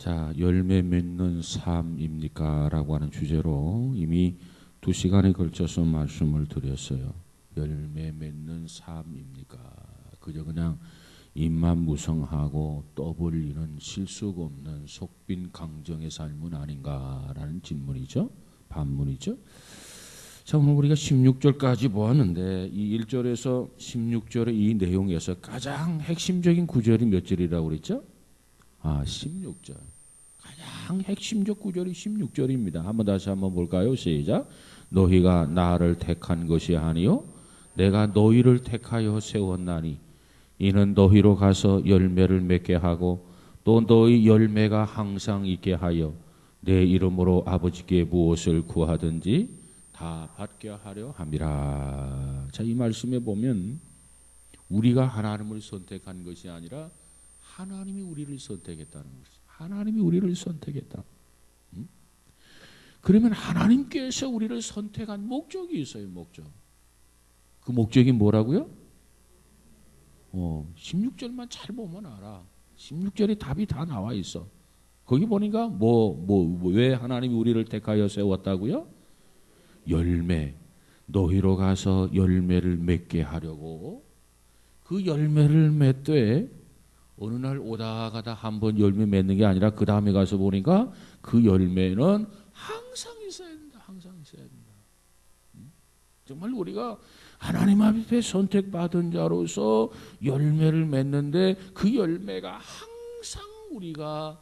자, 열매 맺는 삶입니까? 라고 하는 주제로 이미 2시간에 걸쳐서 말씀을 드렸어요. 열매 맺는 삶입니까? 그저 그냥 입만 무성하고 떠벌리는 실속 없는 속빈 강정의 삶은 아닌가라는 질문이죠. 반문이죠. 자, 오늘 우리가 16절까지 보았는데 이 1절에서 16절의 이 내용에서 가장 핵심적인 구절이 몇 절이라고 그랬죠? 16절. 가장 핵심적 구절이 16절입니다. 한번 다시 한번 볼까요? 시작. 너희가 나를 택한 것이 아니요 내가 너희를 택하여 세웠나니 이는 너희로 가서 열매를 맺게 하고 또 너희 열매가 항상 있게 하여 내 이름으로 아버지께 무엇을 구하든지 다 받게 하려 함이라. 자, 이 말씀에 보면 우리가 하나님을 선택한 것이 아니라 하나님이 우리를 선택했다는 것이죠. 하나님이 우리를 선택했다. 그러면 하나님께서 우리를 선택한 목적이 있어요. 목적. 그 목적이 뭐라고요? 16절만 잘 보면 알아. 16절에 답이 다 나와 있어. 거기 보니까 왜 하나님이 우리를 택하여 세웠다고요? 열매. 너희로 가서 열매를 맺게 하려고. 그 열매를 맺되 어느 날 오다 가다 한번 열매 맺는 게 아니라 그 다음에 가서 보니까 그 열매는 항상 있어야 된다. 항상 있어야 된다. 정말 우리가 하나님 앞에 선택받은 자로서 열매를 맺는데 그 열매가 항상 우리가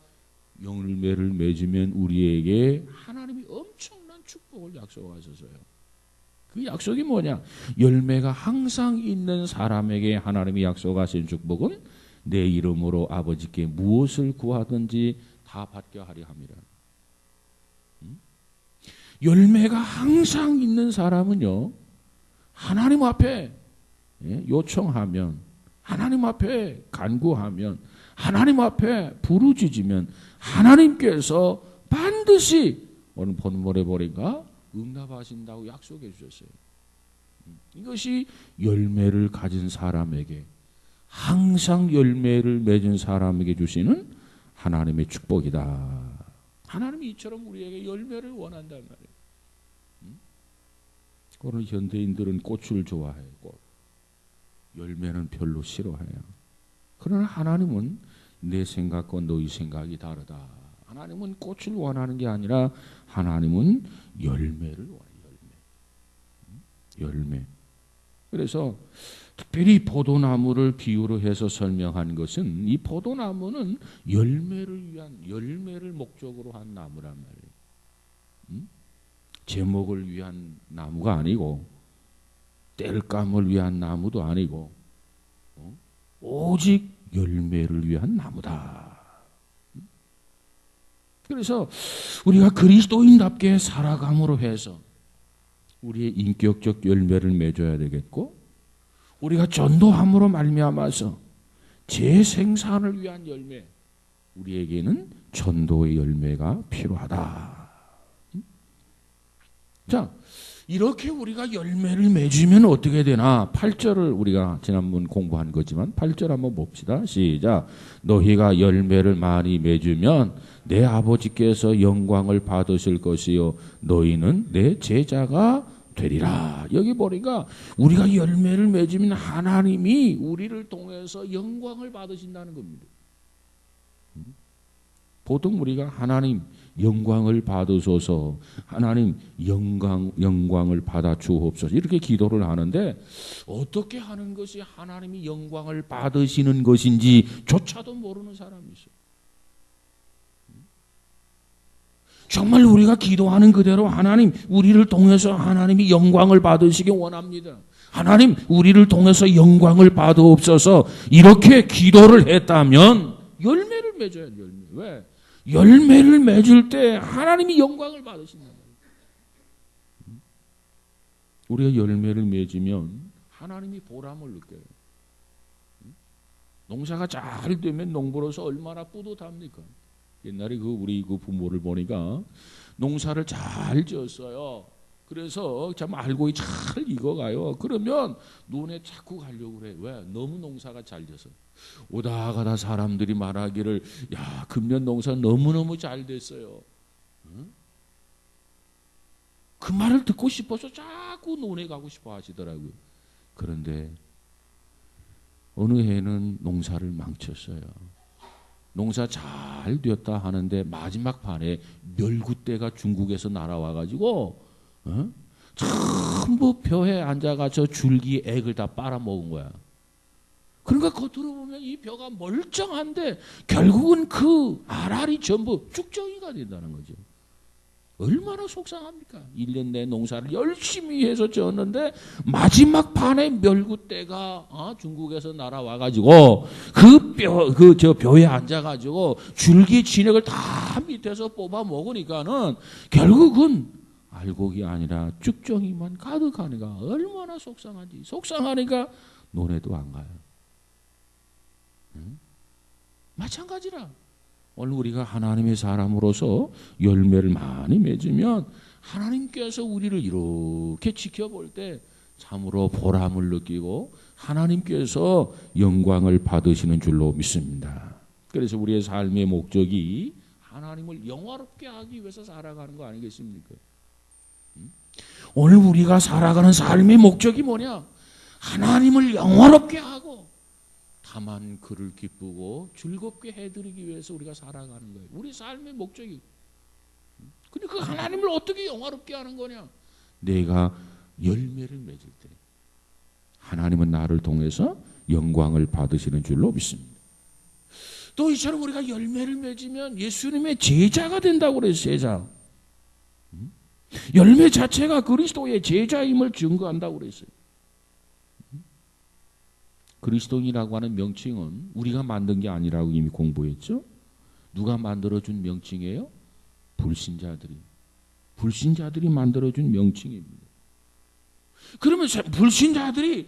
열매를 맺으면 우리에게 하나님이 엄청난 축복을 약속하셔서요. 그 약속이 뭐냐? 열매가 항상 있는 사람에게 하나님이 약속하신 축복은 내 이름으로 아버지께 무엇을 구하든지 다 받게 하려 함이라. 열매가 항상 있는 사람은요, 하나님 앞에 요청하면, 하나님 앞에 간구하면, 하나님 앞에 부르짖으면 하나님께서 반드시 오늘 본문에 보니까 응답하신다고 약속해 주셨어요. 이것이 열매를 가진 사람에게, 항상 열매를 맺은 사람에게 주시는 하나님의 축복이다. 하나님이 이처럼 우리에게 열매를 원한단 말이에요. 오늘 현대인들은 꽃을 좋아해요. 꽃. 열매는 별로 싫어해요. 그러나 하나님은 내 생각과 너희 생각이 다르다. 하나님은 꽃을 원하는 게 아니라 하나님은 열매를 원해요. 열매. 그래서 특별히 포도나무를 비유로 해서 설명한 것은 이 포도나무는 열매를 목적으로 한 나무란 말이에요. 제목을 위한 나무가 아니고 땔감을 위한 나무도 아니고 오직 열매를 위한 나무다. 그래서 우리가 그리스도인답게 살아감으로 해서 우리의 인격적 열매를 맺어야 되겠고, 우리가 전도함으로 말미암아서 재생산을 위한 열매, 우리에게는 전도의 열매가 필요하다. 자, 이렇게 우리가 열매를 맺으면 어떻게 되나? 8절을 우리가 지난번 공부한 거지만 8절 한번 봅시다. 시작. 너희가 열매를 많이 맺으면 내 아버지께서 영광을 받으실 것이요 너희는 내 제자가 되리라. 여기 보니까 우리가 열매를 맺으면 하나님이 우리를 통해서 영광을 받으신다는 겁니다. 보통 우리가 하나님 영광을 받으소서, 하나님 영광을 받아 주옵소서 이렇게 기도를 하는데 어떻게 하는 것이 하나님이 영광을 받으시는 것인지 조차도 모르는 사람이 있어요. 정말 우리가 기도하는 그대로 하나님 우리를 통해서 하나님이 영광을 받으시기 원합니다. 하나님 우리를 통해서 영광을 받으옵소서 이렇게 기도를 했다면 열매를 맺어야 돼요. 열매. 왜? 열매를 맺을 때 하나님이 영광을 받으신단 말이에요. 우리가 열매를 맺으면 하나님이 보람을 느껴요. 농사가 잘 되면 농부로서 얼마나 뿌듯합니까? 옛날에 우리 부모를 보니까 농사를 잘 지었어요. 그래서 참 알고기 잘 익어가요. 그러면 논에 자꾸 가려고 그래. 왜? 너무 농사가 잘 돼서. 오다 가다 사람들이 말하기를 야 금년 농사 너무너무 잘 됐어요. 응? 그 말을 듣고 싶어서 자꾸 논에 가고 싶어 하시더라고요. 그런데 어느 해는 농사를 망쳤어요. 농사 잘 되었다 하는데 마지막 판에 멸구떼가 중국에서 날아와가지고 전부 벼에 앉아가서 줄기 액을 다 빨아먹은 거야. 그러니까 겉으로 보면 이 벼가 멀쩡한데 결국은 그 알알이 전부 쭉정이가 된다는 거죠. 얼마나 속상합니까? 1년 내 농사를 열심히 해서 지었는데 마지막 판에 멸구떼가 중국에서 날아와가지고 저 벼에 앉아가지고 줄기 진액을 다 밑에서 뽑아 먹으니까는 결국은 알곡이 아니라 쭉정이만 가득하니까 얼마나 속상한지. 속상하니까 논에도 안 가요. 응? 마찬가지라. 오늘 우리가 하나님의 사람으로서 열매를 많이 맺으면 하나님께서 우리를 이렇게 지켜볼 때 참으로 보람을 느끼고 하나님께서 영광을 받으시는 줄로 믿습니다. 그래서 우리의 삶의 목적이 하나님을 영화롭게 하기 위해서 살아가는 거 아니겠습니까? 오늘 우리가 살아가는 삶의 목적이 뭐냐? 하나님을 영화롭게 하고 다만 그를 기쁘고 즐겁게 해드리기 위해서 우리가 살아가는 거예요. 우리 삶의 목적이. 근데 그 하나님을 어떻게 영화롭게 하는 거냐? 내가 열매를 맺을 때 하나님은 나를 통해서 영광을 받으시는 줄로 믿습니다. 또 이처럼 우리가 열매를 맺으면 예수님의 제자가 된다고 그래요. 제자. 열매 자체가 그리스도의 제자임을 증거한다고 그랬어요. 그리스도인이라고 하는 명칭은 우리가 만든 게 아니라고 이미 공부했죠. 누가 만들어준 명칭이에요? 불신자들이 만들어준 명칭입니다. 그러면 불신자들이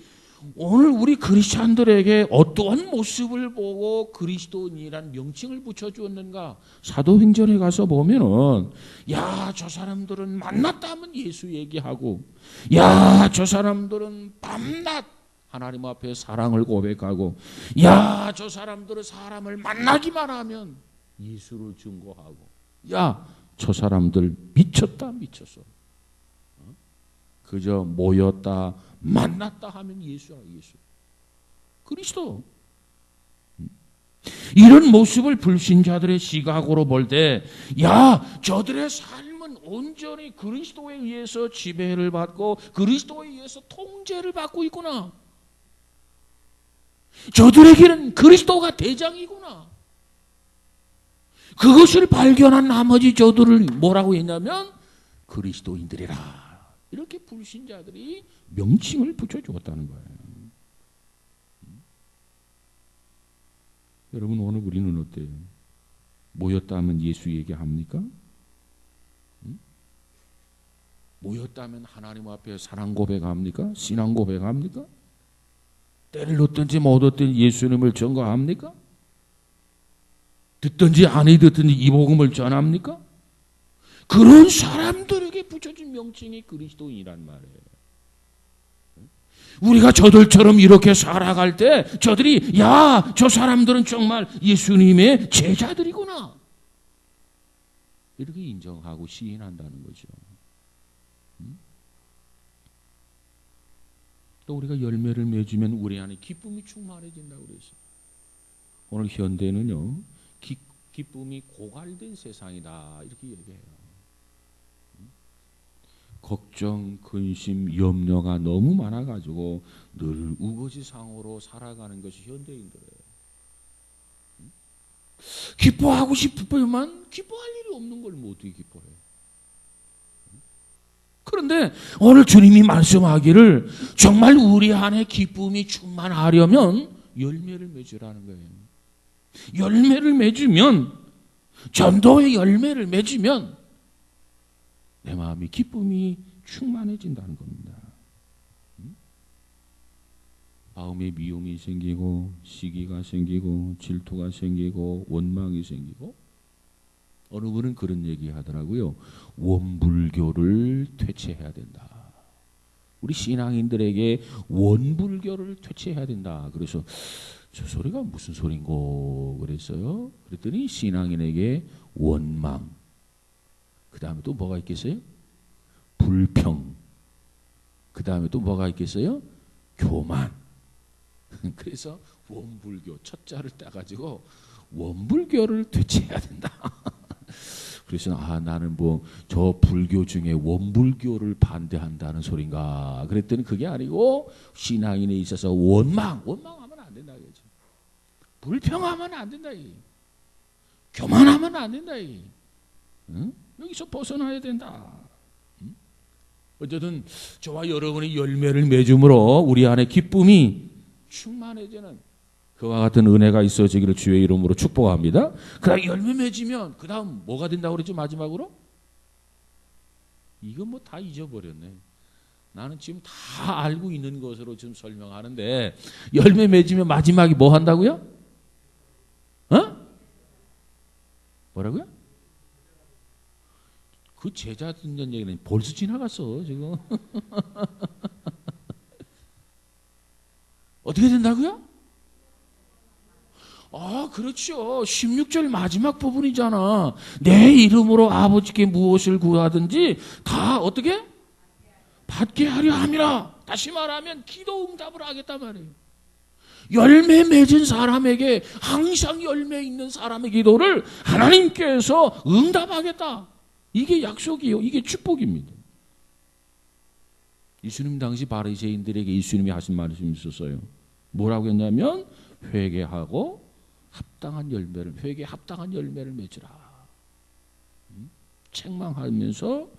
오늘 우리 크리스찬들에게 어떠한 모습을 보고 그리스도인이란 명칭을 붙여주었는가? 사도행전에 가서 보면은 야, 저 사람들은 만났다 하면 예수 얘기하고 야, 저 사람들은 밤낮 하나님 앞에 사랑을 고백하고 야, 저 사람들은 사람을 만나기만 하면 예수를 증거하고 야, 저 사람들 미쳤다 미쳤어. 그저 모였다 만났다 하면 예수야 예수. 그리스도. 이런 모습을 불신자들의 시각으로 볼 때 야, 저들의 삶은 온전히 그리스도에 의해서 지배를 받고 그리스도에 의해서 통제를 받고 있구나. 저들에게는 그리스도가 대장이구나. 그것을 발견한 나머지 저들을 뭐라고 했냐면 그리스도인들이라. 이렇게 불신자들이 명칭을 붙여주었다는 거예요. 여러분 오늘 우리는 어때요? 모였다면 예수 얘기합니까? 모였다면 하나님 앞에 사랑 고백합니까? 신앙 고백합니까? 때를 놓든지 못 얻든지 예수님을 증거합니까? 듣든지 아니 듣든지 이 복음을 전합니까? 그런 사람들에게 붙여진 명칭이 그리스도인이란 말이에요. 우리가 저들처럼 이렇게 살아갈 때 저들이 야, 저 사람들은 정말 예수님의 제자들이구나. 이렇게 인정하고 시인한다는 거죠. 또 우리가 열매를 맺으면 우리 안에 기쁨이 충만해진다고 그랬어요. 오늘 현대는요, 기쁨이 고갈된 세상이다 이렇게 얘기해요. 걱정, 근심, 염려가 너무 많아가지고 늘 우거지상으로 살아가는 것이 현대인들이에요. 기뻐하고 싶으면 기뻐할 일이 없는 걸 뭐 어떻게 기뻐해? 그런데 오늘 주님이 말씀하기를 정말 우리 안에 기쁨이 충만하려면 열매를 맺으라는 거예요. 열매를 맺으면 전도의 열매를 맺으면 내 마음이 기쁨이 충만해진다는 겁니다. 마음에 미움이 생기고 시기가 생기고 질투가 생기고 원망이 생기고 어느 분은 그런 얘기 하더라고요. 원불교를 퇴치해야 된다. 우리 신앙인들에게 원불교를 퇴치해야 된다. 그래서 저 소리가 무슨 소린고 그랬어요. 그랬더니 신앙인에게 원망, 그 다음에 또 뭐가 있겠어요? 불평, 그 다음에 또 뭐가 있겠어요? 교만. 그래서 원불교 첫 자를 따가지고 원불교를 퇴치해야 된다. 그래서 나는 뭐 저 불교 중에 원불교를 반대한다는 소린가 그랬더니 그게 아니고 신앙인에 있어서 원망하면 안 된다 이거지. 불평하면 안 된다 이. 교만하면 안 된다 이. 응? 여기서 벗어나야 된다. 응? 어쨌든 저와 여러분이 열매를 맺음으로 우리 안에 기쁨이 충만해지는 그와 같은 은혜가 있어지기를 주의 이름으로 축복합니다. 그다음 열매 맺으면 그 다음 뭐가 된다고 그랬죠? 마지막으로? 이건 뭐 다 잊어버렸네. 나는 지금 다 알고 있는 것으로 지금 설명하는데 열매 맺으면 마지막이 뭐 한다고요? 어? 뭐라고요? 그 제자 듣는 얘기는 벌써 지나갔어 지금. 어떻게 된다고요? 그렇죠. 16절 마지막 부분이잖아. 내 이름으로 아버지께 무엇을 구하든지 다 어떻게? 받게 하려 함이라. 다시 말하면 기도 응답을 하겠단 말이에요. 열매 맺은 사람에게 항상 열매 있는 사람의 기도를 하나님께서 응답하겠다. 이게 약속이요. 이게 축복입니다. 예수님 당시 바리새인들에게 예수님이 하신 말씀이 있었어요. 뭐라고 했냐면 회개하고 회개에 합당한 열매를 맺으라. 책망하면서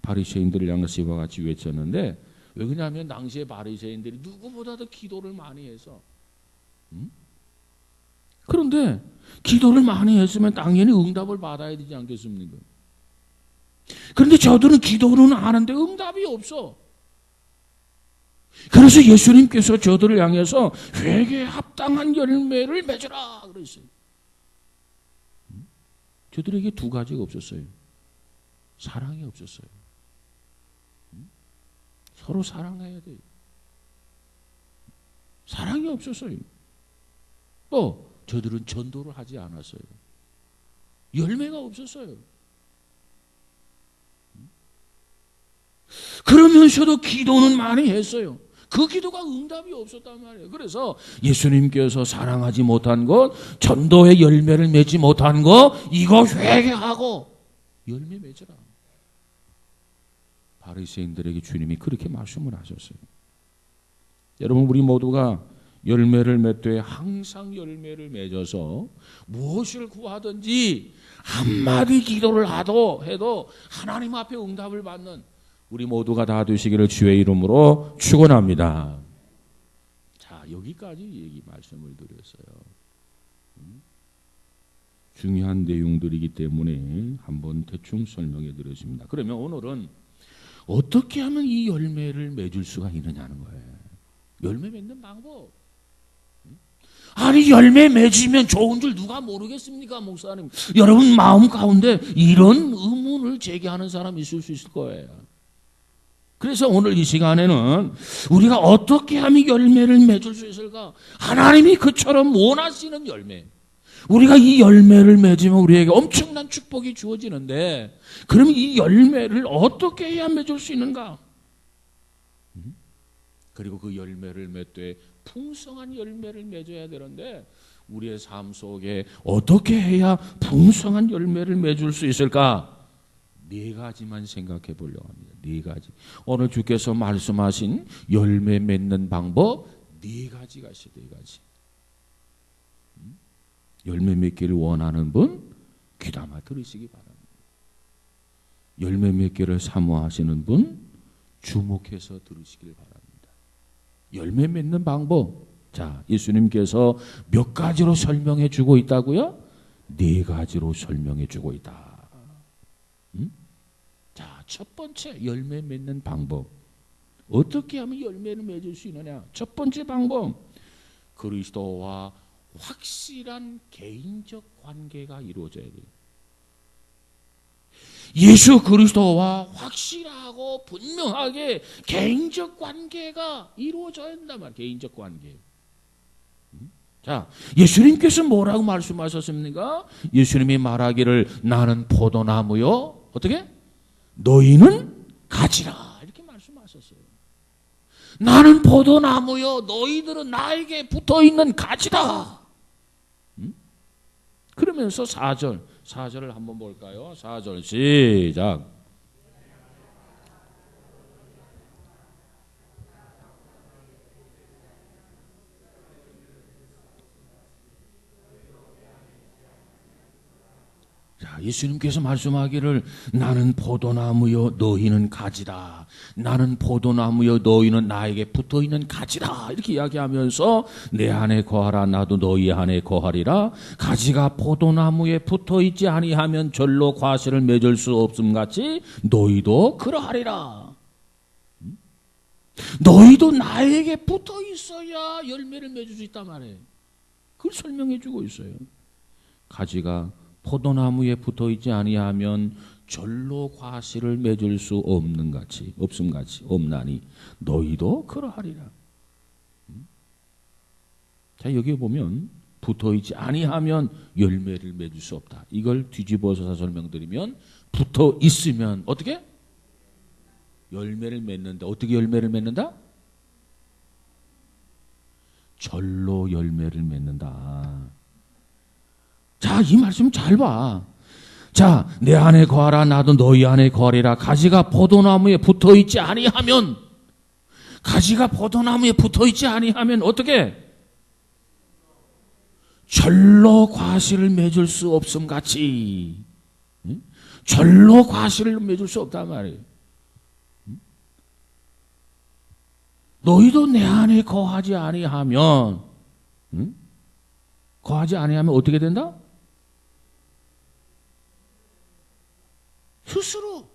바리새인들을 향해서 이와 같이 외쳤는데 왜 그러냐면 당시에 바리새인들이 누구보다도 기도를 많이 해서 그런데 기도를 많이 했으면 당연히 응답을 받아야 되지 않겠습니까? 그런데 저들은 기도는 하는데 응답이 없어. 그래서 예수님께서 저들을 향해서 회개에 합당한 열매를 맺으라 그랬어요. 저들에게 두 가지가 없었어요. 사랑이 없었어요. 서로 사랑해야 돼요. 사랑이 없었어요. 또 저들은 전도를 하지 않았어요. 열매가 없었어요. 그러면서도 기도는 많이 했어요. 그 기도가 응답이 없었단 말이에요. 그래서 예수님께서 사랑하지 못한 것, 전도의 열매를 맺지 못한 것, 이거 회개하고 열매 맺으라. 바리새인들에게 주님이 그렇게 말씀을 하셨어요. 여러분 우리 모두가 열매를 맺되 항상 열매를 맺어서 무엇을 구하든지 한마디 기도를 해도 하나님 앞에 응답을 받는 우리 모두가 다 되시기를 주의 이름으로 축원합니다. 자, 여기까지 말씀을 드렸어요. 중요한 내용들이기 때문에 한번 대충 설명해 드렸습니다. 그러면 오늘은 어떻게 하면 이 열매를 맺을 수가 있느냐는 거예요. 열매 맺는 방법. 아니 열매 맺으면 좋은 줄 누가 모르겠습니까, 목사님? 여러분 마음 가운데 이런 의문을 제기하는 사람이 있을 수 있을 거예요. 그래서 오늘 이 시간에는 우리가 어떻게 하면 열매를 맺을 수 있을까? 하나님이 그처럼 원하시는 열매. 우리가 이 열매를 맺으면 우리에게 엄청난 축복이 주어지는데 그럼 이 열매를 어떻게 해야 맺을 수 있는가? 그리고 그 열매를 맺되 풍성한 열매를 맺어야 되는데 우리의 삶 속에 어떻게 해야 풍성한 열매를 맺을 수 있을까? 네 가지만 생각해 보려고 합니다. 네 가지. 오늘 주께서 말씀하신 열매 맺는 방법 네 가지가 있어요. 네 가지. 열매 맺기를 원하는 분 귀담아 들으시기 바랍니다. 열매 맺기를 사모하시는 분 주목해서 들으시길 바랍니다. 열매 맺는 방법. 자, 예수님께서 몇 가지로 설명해 주고 있다고요? 네 가지로 설명해 주고 있다. 자, 첫 번째 열매 맺는 방법. 어떻게 하면 열매를 맺을 수 있느냐? 첫 번째 방법. 그리스도와 확실한 개인적 관계가 이루어져야 돼요. 예수 그리스도와 확실하고 분명하게 개인적 관계가 이루어져야 한단 말이에요. 개인적 관계. 자, 예수님께서 뭐라고 말씀하셨습니까? 예수님이 말하기를 나는 포도나무요. 어떻게? 너희는 가지라. 이렇게 말씀하셨어요. 나는 포도나무요. 너희들은 나에게 붙어있는 가지다. 그러면서 4절을 한번 볼까요? 4절 시작. 자, 예수님께서 말씀하기를 나는 포도나무요 너희는 가지다. 나는 포도나무요 너희는 나에게 붙어있는 가지다. 이렇게 이야기하면서 내 안에 거하라 나도 너희 안에 거하리라. 가지가 포도나무에 붙어있지 아니하면 절로 과실을 맺을 수 없음같이 너희도 그러하리라. 너희도 나에게 붙어있어야 열매를 맺을 수 있단 말이에요. 그걸 설명해 주고 있어요. 가지가 포도나무에 붙어있지 아니하면 절로 과실을 맺을 수 없음같이 없나니 너희도 그러하리라. 자, 여기 보면 붙어있지 아니하면 열매를 맺을 수 없다. 이걸 뒤집어서 설명드리면 붙어있으면 어떻게? 열매를 맺는다. 어떻게 열매를 맺는다? 절로 열매를 맺는다. 자, 이 말씀 잘 봐. 자, 내 안에 거하라 나도 너희 안에 거하리라. 가지가 포도나무에 붙어있지 아니하면 어떻게? 절로 과실을 맺을 수 없음 같이. 절로 과실을 맺을 수 없단 말이에요. 너희도 내 안에 거하지 아니하면 어떻게 된다? 스스로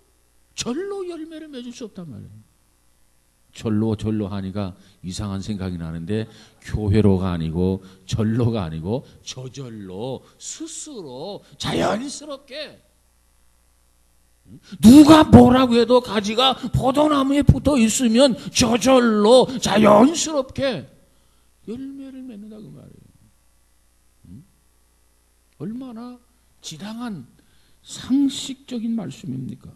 절로 열매를 맺을 수 없단 말이에요. 절로 하니까 이상한 생각이 나는데 교회로가 아니고 절로가 아니고 저절로 스스로 자연스럽게 누가 뭐라고 해도 가지가 포도나무에 붙어 있으면 저절로 자연스럽게 열매를 맺는다 그 말이에요. 얼마나 지당한 상식적인 말씀입니까?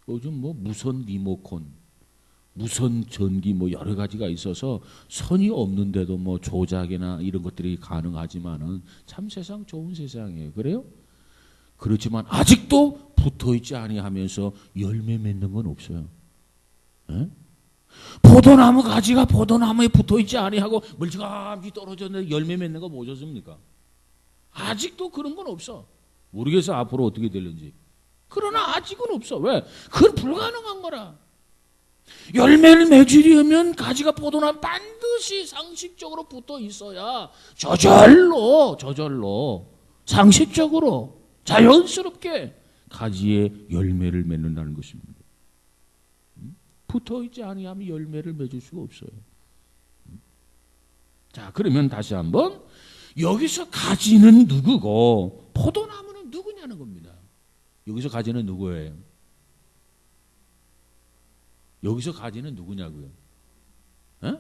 요즘 뭐 무선 리모컨, 무선 전기 뭐 여러 가지가 있어서 선이 없는데도 뭐 조작이나 이런 것들이 가능하지만은 참 세상 좋은 세상이에요. 그래요? 그렇지만 아직도 붙어있지 아니하면서 열매 맺는 건 없어요. 에? 포도나무 가지가 포도나무에 붙어있지 아니하고 멀찌감치 떨어졌는데 열매 맺는 거 보셨습니까? 아직도 그런 건 없어. 모르겠어 앞으로 어떻게 될는지. 그러나 아직은 없어. 왜? 그건 불가능한 거라. 열매를 맺으려면 가지가 포도나무 반드시 상식적으로 붙어 있어야 저절로 상식적으로 자연스럽게 가지에 열매를 맺는다는 것입니다. 붙어 있지 아니하면 열매를 맺을 수가 없어요. 자, 그러면 다시 한번 여기서 가지는 누구고 포도나무는 누구냐는 겁니다. 여기서 가지는 누구예요? 여기서 가지는 누구냐고요? 에?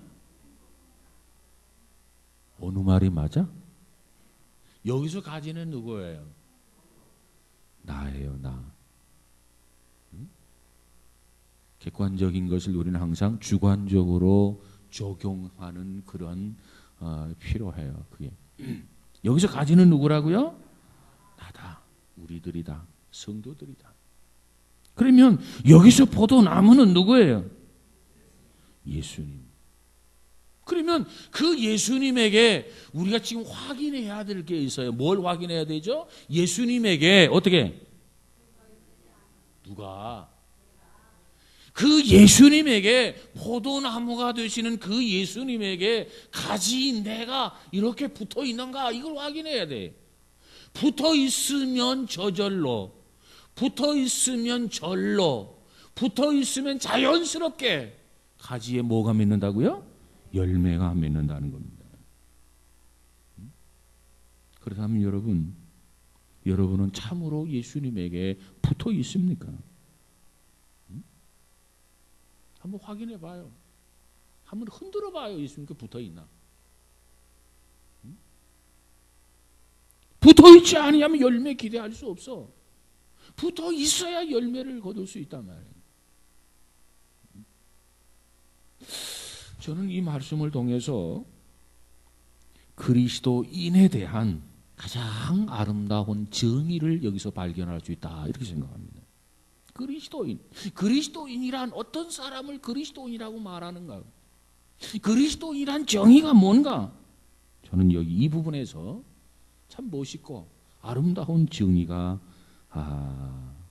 어느 말이 맞아? 여기서 가지는 누구예요? 나예요, 나. 객관적인 것을 우리는 항상 주관적으로 적용하는 그런 필요해요. 그게 여기서 가지는 누구라고요? 나다, 우리들이다, 성도들이다. 그러면 여기서 포도나무는 누구예요? 예수님. 그러면 그 예수님에게 우리가 지금 확인해야 될 게 있어요. 뭘 확인해야 되죠? 예수님에게 어떻게? 누가? 그 예수님에게 포도나무가 되시는 그 예수님에게 가지 내가 이렇게 붙어 있는가 이걸 확인해야 돼. 붙어 있으면 저절로, 붙어 있으면 절로, 붙어 있으면 자연스럽게 가지에 뭐가 맺는다고요? 열매가 맺는다는 겁니다. 그렇다면 여러분, 여러분은 참으로 예수님에게 붙어 있습니까? 한번 확인해 봐요. 한번 흔들어 봐요. 예수님께 붙어 있나? 붙어 있지 아니하면 열매 기대할 수 없어. 붙어 있어야 열매를 거둘 수 있단 말이에요. 저는 이 말씀을 통해서 그리스도인에 대한 가장 아름다운 정의를 여기서 발견할 수 있다 이렇게 생각합니다. 그리스도인이란 어떤 사람을 그리스도인이라고 말하는가? 그리스도인이란 정의가 뭔가? 저는 여기 이 부분에서 참 멋있고 아름다운 정의가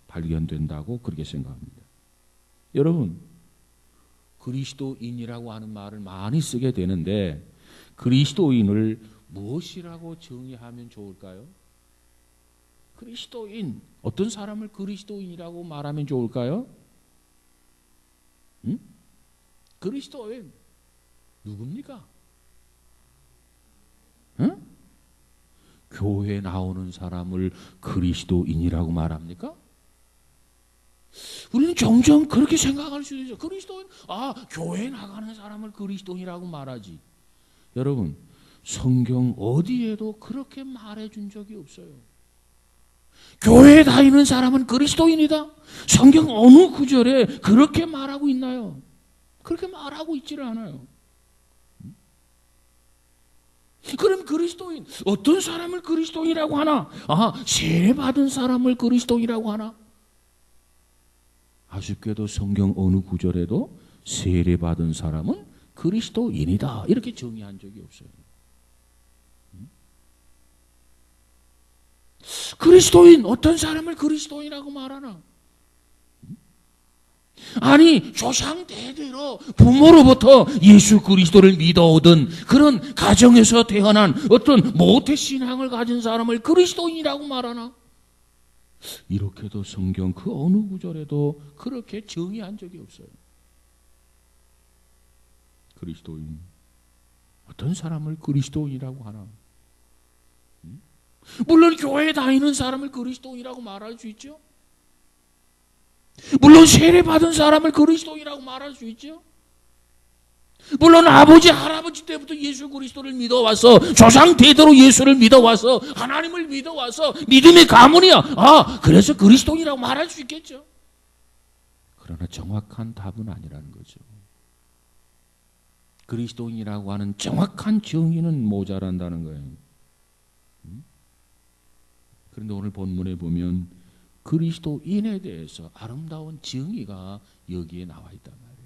발견된다고 그렇게 생각합니다. 여러분, 그리스도인이라고 하는 말을 많이 쓰게 되는데 그리스도인을 무엇이라고 정의하면 좋을까요? 그리스도인, 어떤 사람을 그리스도인이라고 말하면 좋을까요? 그리스도인 누굽니까? 교회 나오는 사람을 그리스도인이라고 말합니까? 우리는 종종 그렇게 생각할 수 있어요. 그리스도인, 교회 나가는 사람을 그리스도인이라고 말하지. 여러분, 성경 어디에도 그렇게 말해준 적이 없어요. 교회에 다니는 사람은 그리스도인이다. 성경 어느 구절에 그렇게 말하고 있나요? 그렇게 말하고 있지를 않아요. 그럼 그리스도인, 어떤 사람을 그리스도인이라고 하나? 세례받은 사람을 그리스도인이라고 하나? 아쉽게도 성경 어느 구절에도 세례받은 사람은 그리스도인이다 이렇게 정의한 적이 없어요. 그리스도인, 어떤 사람을 그리스도인이라고 말하나? 아니, 조상 대대로 부모로부터 예수 그리스도를 믿어오던 그런 가정에서 태어난 어떤 모태 신앙을 가진 사람을 그리스도인이라고 말하나? 이렇게도 성경 그 어느 구절에도 그렇게 정의한 적이 없어요. 그리스도인, 어떤 사람을 그리스도인이라고 하나? 물론 교회에 다니는 사람을 그리스도인이라고 말할 수 있죠. 물론 세례받은 사람을 그리스도인이라고 말할 수 있죠. 물론 아버지 할아버지 때부터 예수 그리스도를 믿어와서 조상 대대로 예수를 믿어와서 하나님을 믿어와서 믿음의 가문이야. 그래서 그리스도인이라고 말할 수 있겠죠. 그러나 정확한 답은 아니라는 거죠. 그리스도인이라고 하는 정확한 정의는 모자란다는 거예요. 그런데 오늘 본문에 보면 그리스도인에 대해서 아름다운 정의가 여기에 나와 있단 말이에요.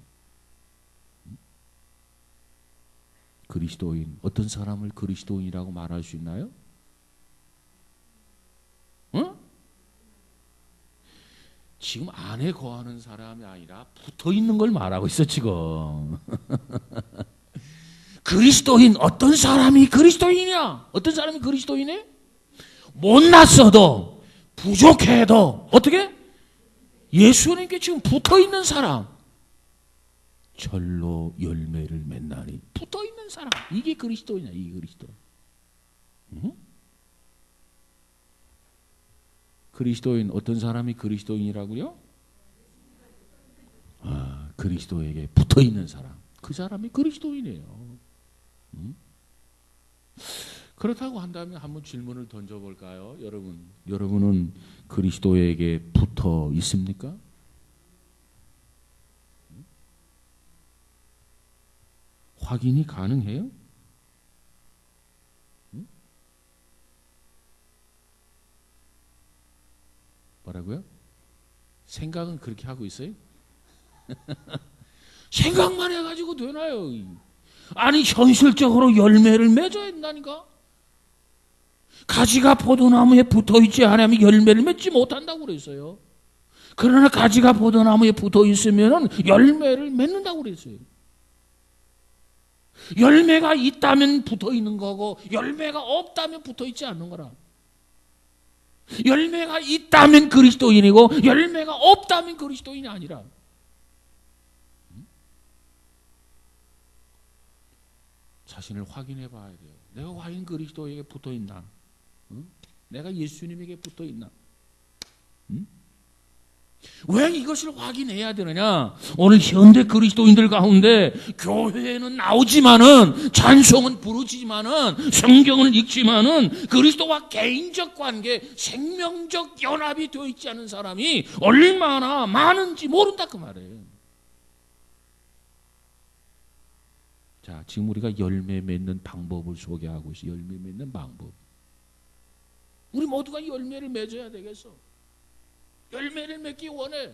그리스도인, 어떤 사람을 그리스도인이라고 말할 수 있나요? 지금 안에 거하는 사람이 아니라 붙어 있는 걸 말하고 있어 지금. 그리스도인, 어떤 사람이 그리스도인이야? 어떤 사람이 그리스도인이야? 못났어도 부족해도 어떻게? 예수님께 지금 붙어있는 사람, 절로 열매를 맺나니 붙어있는 사람, 이게 그리스도이냐? 이게 그리스도. 그리스도인, 어떤 사람이 그리스도인이라고요? 그리스도에게 붙어있는 사람, 그 사람이 그리스도인이에요. 그렇다고 한다면 한번 질문을 던져볼까요? 여러분은 그리스도에게 붙어 있습니까? 확인이 가능해요? 뭐라고요? 생각은 그렇게 하고 있어요? 생각만 해가지고 되나요? 아니, 현실적으로 열매를 맺어야 된다니까? 가지가 포도나무에 붙어있지 않으면 열매를 맺지 못한다고 그랬어요. 그러나 가지가 포도나무에 붙어있으면 열매를 맺는다고 그랬어요. 열매가 있다면 붙어있는 거고 열매가 없다면 붙어있지 않는 거라. 열매가 있다면 그리스도인이고 열매가 없다면 그리스도인이 아니라. 자신을 확인해 봐야 돼요. 내가 과연 그리스도에게 붙어있나? 내가 예수님에게 붙어 있나? 응? 왜 이것을 확인해야 되느냐? 오늘 현대 그리스도인들 가운데 교회에는 나오지만은, 찬송은 부르지만은, 성경을 읽지만은 그리스도와 개인적 관계, 생명적 연합이 되어 있지 않은 사람이 얼마나 많은지 모른다 그 말이에요. 자, 지금 우리가 열매 맺는 방법을 소개하고 있어요. 열매 맺는 방법. 우리 모두가 열매를 맺어야 되겠어. 열매를 맺기 원해.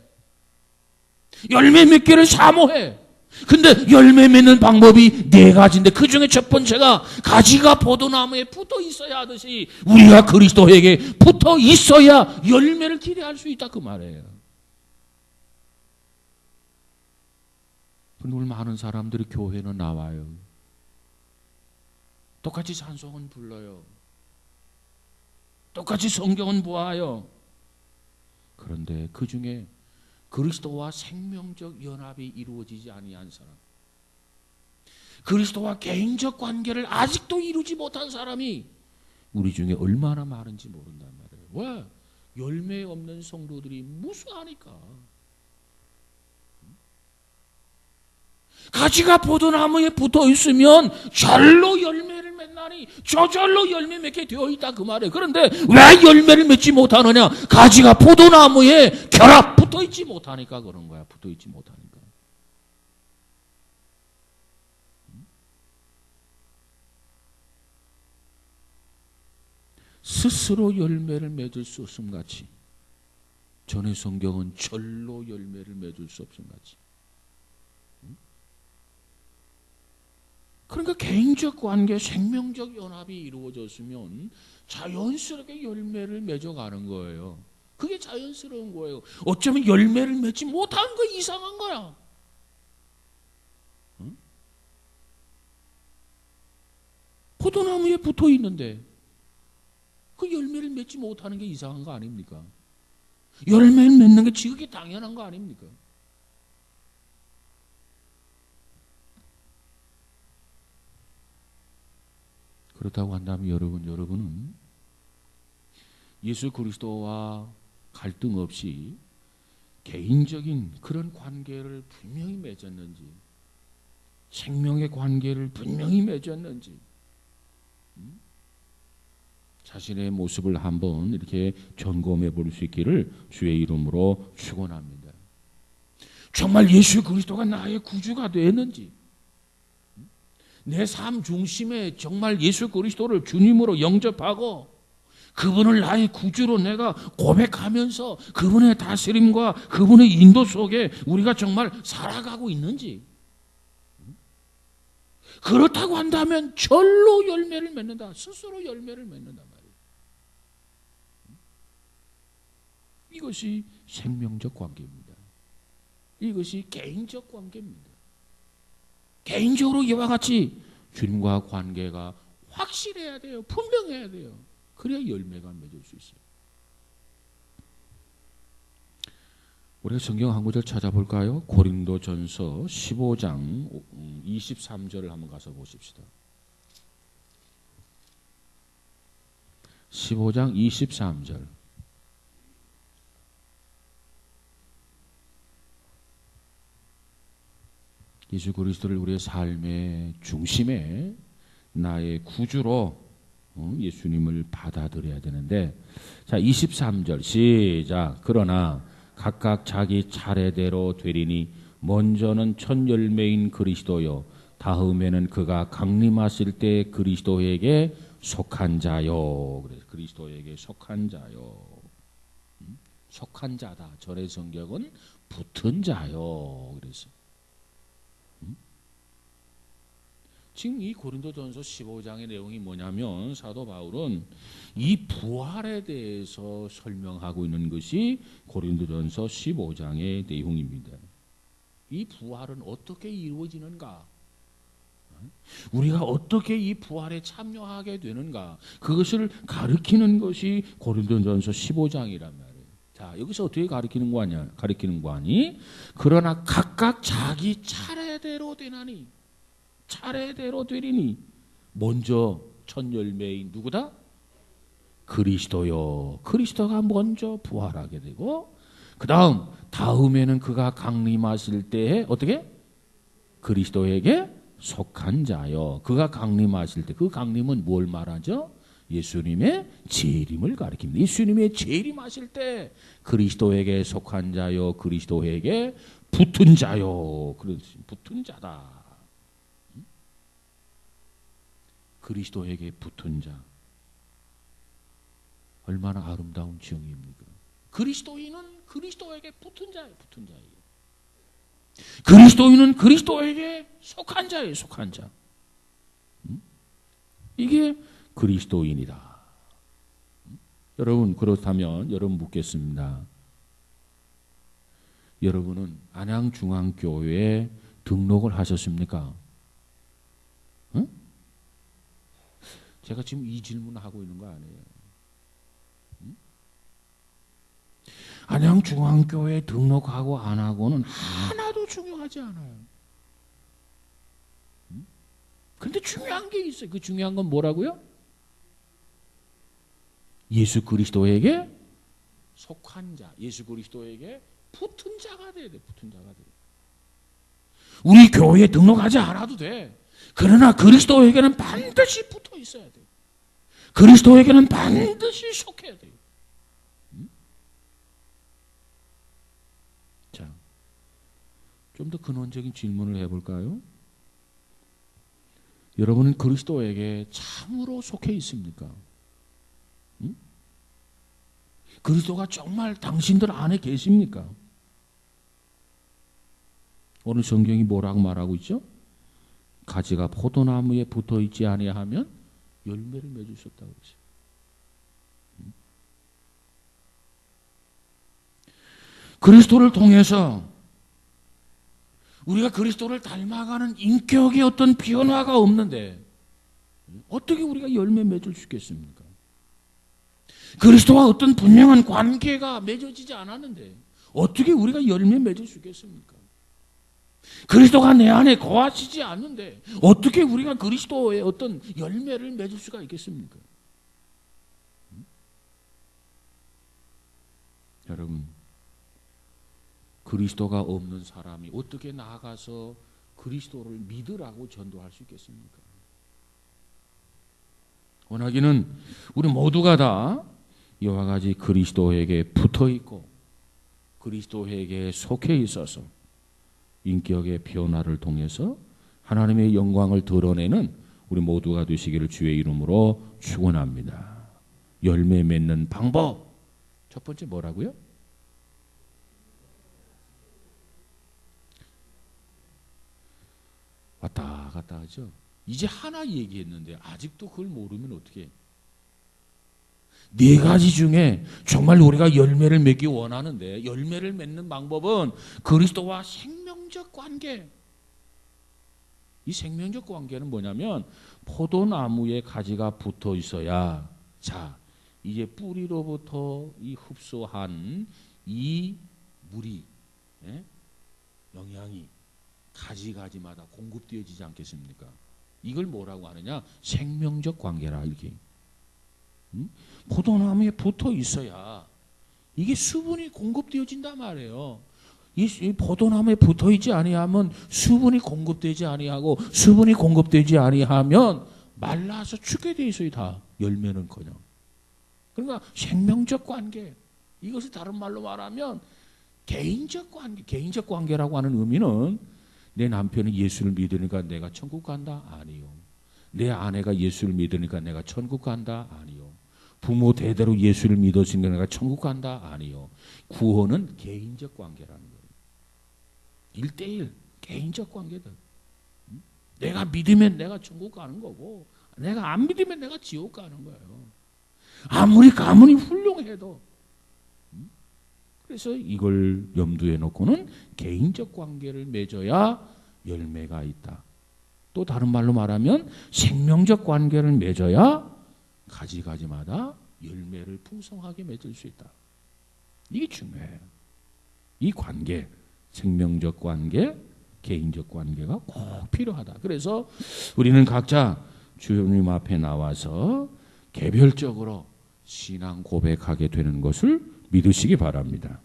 열매 맺기를 사모해. 근데 열매 맺는 방법이 4가지인데 그 중에 첫 번째가 가지가 포도나무에 붙어 있어야 하듯이 우리가 그리스도에게 붙어 있어야 열매를 기대할 수 있다 그 말이에요. 근데 오늘 많은 사람들이 교회는 나와요. 똑같이 찬송은 불러요. 똑같이 성경은 보아요. 그런데 그 중에 그리스도와 생명적 연합이 이루어지지 아니한 사람, 그리스도와 개인적 관계를 아직도 이루지 못한 사람이 우리 중에 얼마나 많은지 모른단 말이에요. 왜? 열매 없는 성도들이 무수하니까. 가지가 포도나무에 붙어 있으면 절로 열매를 맺나니 저절로 열매 맺게 되어 있다 그 말이에요. 그런데 왜 열매를 맺지 못하느냐? 가지가 포도나무에 결합 붙어 있지 못하니까 그런 거야. 붙어 있지 못하니까. 스스로 열매를 맺을 수 없음 같이 전의 성경은 절로 열매를 맺을 수 없음 같이. 그러니까 개인적 관계, 생명적 연합이 이루어졌으면 자연스럽게 열매를 맺어가는 거예요. 그게 자연스러운 거예요. 어쩌면 열매를 맺지 못한 거 이상한 거야. 응? 포도나무에 붙어 있는데 그 열매를 맺지 못하는 게 이상한 거 아닙니까? 열매를 맺는 게 지극히 당연한 거 아닙니까? 그렇다고 한다면 여러분은 예수 그리스도와 갈등 없이 개인적인 그런 관계를 분명히 맺었는지, 생명의 관계를 분명히 맺었는지, 자신의 모습을 한번 이렇게 점검해 볼 수 있기를 주의 이름으로 축원합니다. 정말 예수 그리스도가 나의 구주가 되었는지, 내 삶 중심에 정말 예수 그리스도를 주님으로 영접하고 그분을 나의 구주로 내가 고백하면서 그분의 다스림과 그분의 인도 속에 우리가 정말 살아가고 있는지, 그렇다고 한다면 절로 열매를 맺는다. 스스로 열매를 맺는단 말이에요. 이것이 생명적 관계입니다. 이것이 개인적 관계입니다. 개인적으로 이와 같이 주님과 관계가 확실해야 돼요. 분명해야 돼요. 그래야 열매가 맺을 수 있어요. 우리가 성경 한 구절 찾아볼까요? 고린도전서 15장 23절을 한번 가서 보십시다. 15장 23절. 예수 그리스도를 우리의 삶의 중심에 나의 구주로 예수님을 받아들여야 되는데, 자 23절 시작. 그러나 각각 자기 차례대로 되리니 먼저는 첫 열매인 그리스도요 다음에는 그가 강림하실 때 그리스도에게 속한 자요. 그래서 그리스도에게 속한 자요. 속한 자다. 절의 성격은 붙은 자요. 그래서 지금 이 고린도전서 15장의 내용이 뭐냐면 사도 바울은 이 부활에 대해서 설명하고 있는 것이 고린도전서 15장의 내용입니다. 이 부활은 어떻게 이루어지는가? 우리가 어떻게 이 부활에 참여하게 되는가? 그것을 가르치는 것이 고린도전서 15장이란 말이에요. 자, 여기서 어떻게 가르치는 거 아니? 그러나 각각 자기 차례대로 되나니, 차례대로 되리니, 먼저 첫 열매인 누구다? 그리스도요. 그리스도가 먼저 부활하게 되고 다음에는 그가 강림하실 때에 어떻게? 그리스도에게 속한 자요. 그가 강림하실 때 그 강림은 뭘 말하죠? 예수님의 재림을 가리킵니다. 예수님의 재림하실 때 그리스도에게 속한 자요. 그리스도에게 붙은 자요. 붙은 자다. 그리스도에게 붙은 자. 얼마나 아름다운 지형입니까? 그리스도인은 그리스도에게 붙은 자예요. 붙은 자예요. 그리스도인은 그리스도에게 속한 자예요. 속한 자. 이게 그리스도인이다. 여러분 그렇다면 여러분 묻겠습니다. 여러분은 안양중앙교회에 등록을 하셨습니까? 응? 제가 지금 이 질문을 하고 있는 거 아니에요. 응? 안양중앙교회에 등록하고 안 하고는 하나도 중요하지 않아요. 그런데 중요한 게 있어요. 그 중요한 건 뭐라고요? 예수 그리스도에게 속한 자, 예수 그리스도에게 붙은 자가 돼야 돼. 붙은 자가 돼. 우리 교회에 등록하지 않아도 돼. 그러나 그리스도에게는 반드시 붙어 있어야 돼. 그리스도에게는 반드시 속해야 돼요. 자, 좀 더 근원적인 질문을 해볼까요? 여러분은 그리스도에게 참으로 속해 있습니까? 그리스도가 정말 당신들 안에 계십니까? 오늘 성경이 뭐라고 말하고 있죠? 가지가 포도나무에 붙어 있지 아니하면 열매를 맺을 수 없다고 그러죠. 그리스도를 통해서 우리가 그리스도를 닮아가는 인격의 어떤 변화가 없는데 어떻게 우리가 열매 맺을 수 있겠습니까? 그리스도와 어떤 분명한 관계가 맺어지지 않았는데 어떻게 우리가 열매 맺을 수 있겠습니까? 그리스도가 내 안에 거하시지 않는데 어떻게 우리가 그리스도의 어떤 열매를 맺을 수가 있겠습니까? 여러분, 그리스도가 없는 사람이 어떻게 나아가서 그리스도를 믿으라고 전도할 수 있겠습니까? 원하기는 우리 모두가 다 이와 같이 그리스도에게 붙어 있고 그리스도에게 속해 있어서 인격의 변화를 통해서 하나님의 영광을 드러내는 우리 모두가 되시기를 주의 이름으로 축원합니다. 열매 맺는 방법. 첫 번째 뭐라고요? 왔다 갔다 하죠. 이제 하나 얘기했는데 아직도 그걸 모르면 어떻게? 네 가지 중에 정말 우리가 열매를 맺기 원하는데 열매를 맺는 방법은 그리스도와 생명적 관계. 이 생명적 관계는 뭐냐면 포도나무에 가지가 붙어 있어야 자 이제 뿌리로부터 이 흡수한 이 물이 영양이 가지가지마다 공급되어지지 않겠습니까? 이걸 뭐라고 하느냐? 생명적 관계라 이렇게. 포도나무에 붙어 있어야 이게 수분이 공급되어진단 말이에요. 이 포도나무에 붙어 있지 아니하면 수분이 공급되지 아니하고 수분이 공급되지 아니하면 말라서 죽게 돼 있어요. 다 열매는커녕. 그러니까 생명적 관계. 이것을 다른 말로 말하면 개인적 관계. 개인적 관계라고 하는 의미는 내 남편이 예수를 믿으니까 내가 천국 간다? 아니요. 내 아내가 예수를 믿으니까 내가 천국 간다? 아니요. 부모 대대로 예수를 믿었으니까 내가 천국 간다? 아니요. 구원은 개인적 관계라는 거예요. 1대1 개인적 관계다. 내가 믿으면 내가 천국 가는 거고 내가 안 믿으면 내가 지옥 가는 거예요. 아무리 가문이 훌륭해도. 그래서 이걸 염두에 놓고는 개인적 관계를 맺어야 열매가 있다. 또 다른 말로 말하면 생명적 관계를 맺어야 가지가지마다 열매를 풍성하게 맺을 수 있다. 이게 중요해요. 이 관계, 생명적 관계, 개인적 관계가 꼭 필요하다. 그래서 우리는 각자 주님 앞에 나와서 개별적으로 신앙 고백하게 되는 것을 믿으시기 바랍니다.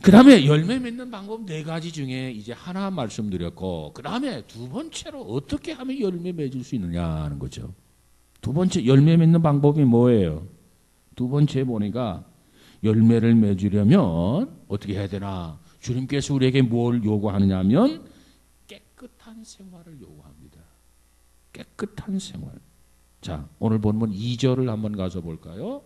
그 다음에 열매 맺는 방법 4가지 중에 이제 하나 말씀드렸고, 그 다음에 두 번째로 어떻게 하면 열매 맺을 수 있느냐 하는 거죠. 두 번째 열매 맺는 방법이 뭐예요? 두 번째 보니까 열매를 맺으려면 어떻게 해야 되나? 주님께서 우리에게 뭘 요구하느냐 하면 깨끗한 생활을 요구합니다. 깨끗한 생활. 자, 오늘 본문 2절을 한번 가서 볼까요?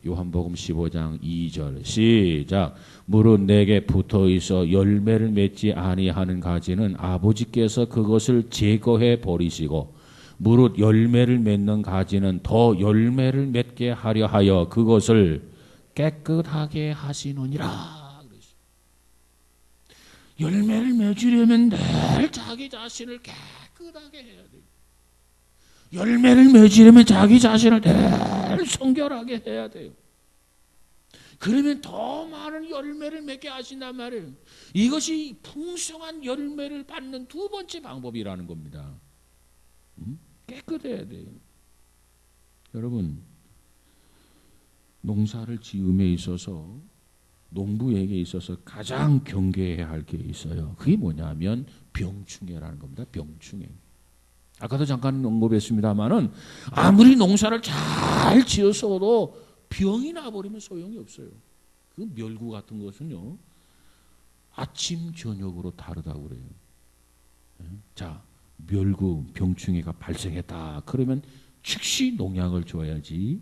요한복음 15장 2절 시작. 무릇 내게 붙어 있어 열매를 맺지 아니하는 가지는 아버지께서 그것을 제거해 버리시고 무릇 열매를 맺는 가지는 더 열매를 맺게 하려 하여 그것을 깨끗하게 하시느니라. 열매를 맺으려면 늘 자기 자신을 깨끗하게 해야 돼요. 열매를 맺으려면 자기 자신을 늘 성결하게 해야 돼요. 그러면 더 많은 열매를 맺게 하신단 말이에요. 이것이 풍성한 열매를 받는 두 번째 방법이라는 겁니다. 깨끗해야 돼요. 여러분, 농사를 지음에 있어서 농부에게 있어서 가장 경계해야 할 게 있어요. 그게 뭐냐면 병충해라는 겁니다. 병충해. 아까도 잠깐 언급했습니다마는 아무리 농사를 잘 지어서도 병이 나버리면 소용이 없어요. 그 멸구 같은 것은요, 아침 저녁으로 다르다고 그래요. 자, 멸구 병충해가 발생했다. 그러면 즉시 농약을 줘야지.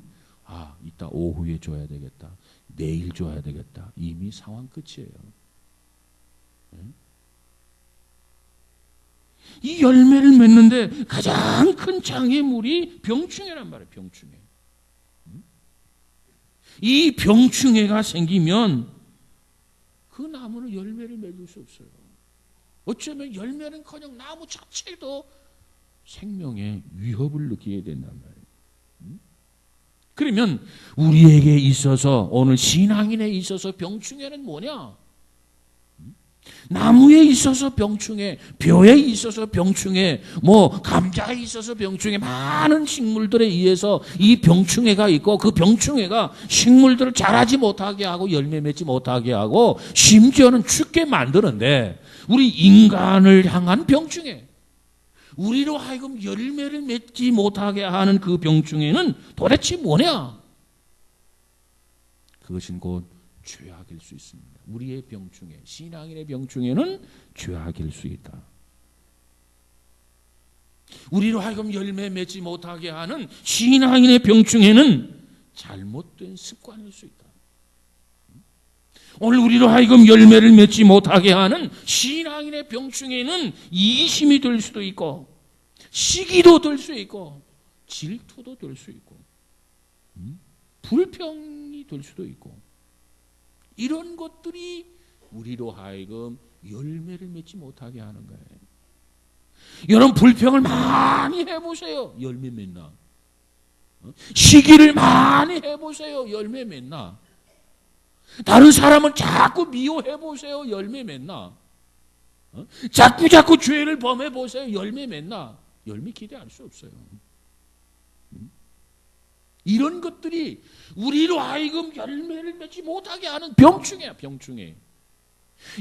이따 오후에 줘야 되겠다. 내일 줘야 되겠다. 이미 상황 끝이에요. 이 열매를 맺는데 가장 큰 장애물이 병충해란 말이에요. 병충해. 이 병충해가 생기면 그 나무는 열매를 맺을 수 없어요. 어쩌면 열매는커녕 나무 자체도 생명의 위협을 느끼게 된단 말이에요. 그러면 우리에게 있어서, 오늘 신앙인에 있어서 병충해는 뭐냐? 나무에 있어서 병충해, 벼에 있어서 병충해, 감자에 있어서 병충해, 많은 식물들에 의해서 이 병충해가 있고, 그 병충해가 식물들을 자라지 못하게 하고 열매 맺지 못하게 하고 심지어는 죽게 만드는데, 우리 인간을 향한 병충해, 우리로 하여금 열매를 맺지 못하게 하는 그 병충해는 도대체 뭐냐? 그것은 곧 죄악일 수 있습니다. 우리의 병충해, 신앙인의 병충해는 죄악일 수 있다. 우리로 하여금 열매 맺지 못하게 하는 신앙인의 병충해는 잘못된 습관일 수 있다. 오늘 우리로 하여금 열매를 맺지 못하게 하는 신앙인의 병충해는 이기심이 될 수도 있고, 시기도 될 수 있고, 질투도 될 수 있고, 불평이 될 수도 있고, 이런 것들이 우리로 하여금 열매를 맺지 못하게 하는 거예요. 여러분, 불평을 많이 해보세요. 열매 맺나? 시기를 많이 해보세요. 열매 맺나? 다른 사람을 자꾸 미워해보세요. 열매 맺나? 자꾸 죄를 범해보세요. 열매 맺나? 열매 기대할 수 없어요. 이런 것들이 우리로 하여금 열매를 맺지 못하게 하는 병충해야, 병충해.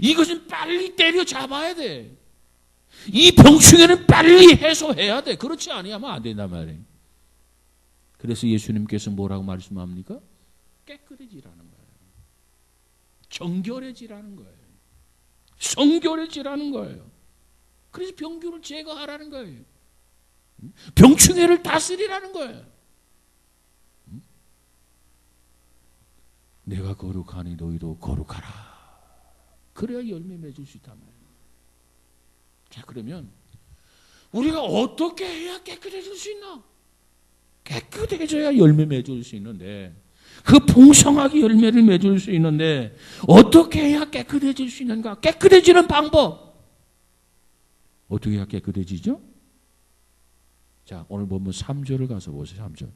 이것은 빨리 때려잡아야 돼. 이 병충해는 빨리 해소해야 돼. 그렇지 아니하면 안 된단 말이에요. 그래서 예수님께서 뭐라고 말씀합니까? 깨끗해지라는 거예요. 정결해지라는 거예요. 성결해지라는 거예요. 그래서 병균을 제거하라는 거예요. 병충해를 다스리라는 거예요. 내가 거룩하니 너희도 거룩하라. 그래야 열매 맺을 수 있단 말이에요. 자, 그러면 우리가 어떻게 해야 깨끗해질 수 있나? 깨끗해져야 열매 맺을 수 있는데, 그 풍성하게 열매를 맺을 수 있는데 어떻게 해야 깨끗해질 수 있는가? 깨끗해지는 방법, 어떻게 해야 깨끗해지죠? 자, 오늘 본문 3절을 가서 보세요. 3절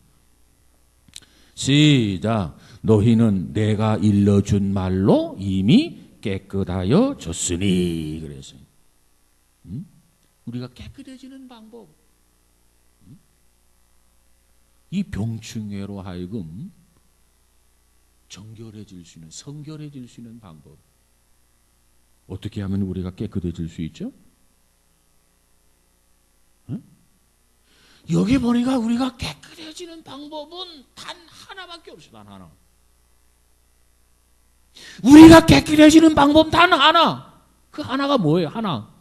시작. 너희는 내가 일러준 말로 이미 깨끗하여 졌으니. 그래서 우리가 깨끗해지는 방법, 이 병충해로 하여금 정결해질 수 있는, 성결해질 수 있는 방법. 어떻게 하면 우리가 깨끗해질 수 있죠? 응? 여기 보니까 우리가 깨끗해지는 방법은 단 하나밖에 없어. 단 하나. 우리가 깨끗해지는 방법 단 하나. 그 하나가 뭐예요? 하나.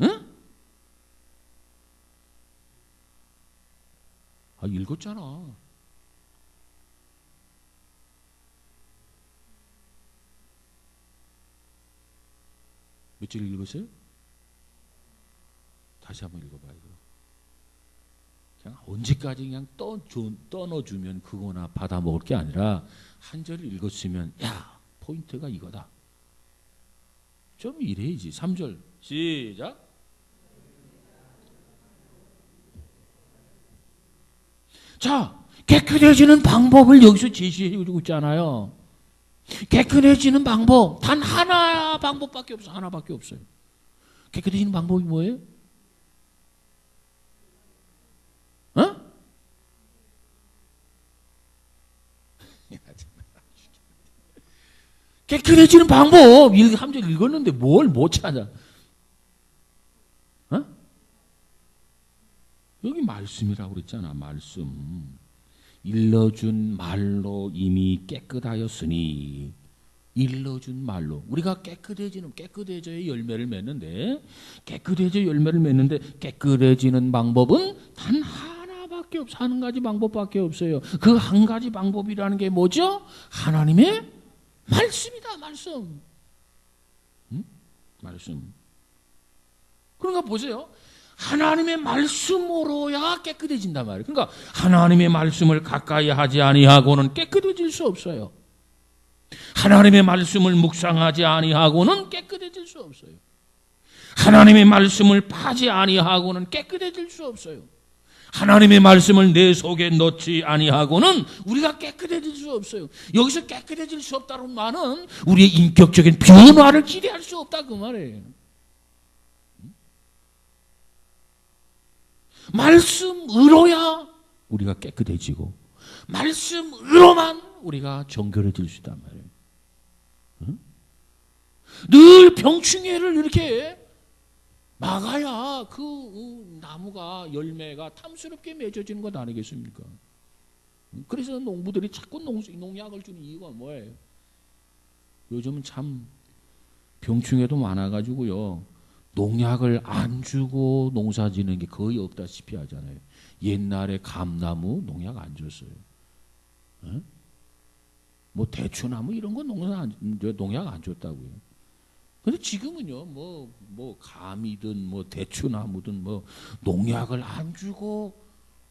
응? 아, 읽었잖아. 며칠 읽었어요? 다시 한번 읽어봐요. 그냥 언제까지 그냥 떠넣어주면 그거나 받아 먹을 게 아니라 한 절을 읽었으면 야, 포인트가 이거다. 좀 이래야지. 3절 시작. 자, 깨끗해지는 방법을 여기서 제시해 주고 있잖아요. 깨끗해지는 방법 단 하나 방법밖에 없어. 하나밖에 없어요. 깨끗해지는 방법이 뭐예요? 어? 깨끗해지는 방법 3절 읽었는데 뭘 못 찾아? 어? 여기 말씀이라고 그랬잖아. 말씀. 일러준 말로 이미 깨끗하였으니. 일러준 말로 우리가 깨끗해져야 열매를 맺는데, 깨끗해져 열매를 맺는데 깨끗해지는 방법은 단 하나밖에 없어. 한 가지 방법밖에 없어요. 그 한 가지 방법이라는 게 뭐죠? 하나님의 말씀이다. 말씀. 응? 말씀. 그러니까 보세요. 하나님의 말씀으로야 깨끗해진단 말이에요. 그러니까 하나님의 말씀을 가까이 하지 아니하고는 깨끗해질 수 없어요. 하나님의 말씀을 묵상하지 아니하고는 깨끗해질 수 없어요. 하나님의 말씀을 파지 아니하고는 깨끗해질 수 없어요. 하나님의 말씀을 내 속에 넣지 아니하고는 우리가 깨끗해질 수 없어요. 여기서 깨끗해질 수 없다는 말은 우리의 인격적인 변화를 기대할 수 없다 그 말이에요. 말씀으로야 우리가 깨끗해지고 말씀으로만 우리가 정결해질 수 있단 말이에요. 응? 늘 병충해를 이렇게 막아야 그 나무가 열매가 탐스럽게 맺어지는 것 아니겠습니까? 그래서 농부들이 자꾸 농약을 주는 이유가 뭐예요? 요즘은 참 병충해도 많아가지고요. 농약을 안 주고 농사 지는 게 거의 없다시피 하잖아요. 옛날에 감나무 농약 안 줬어요. 에? 뭐 대추나무 이런 건 농약 안 줬다고요. 근데 지금은요, 뭐 감이든 뭐 대추나무든 뭐 농약을 안 주고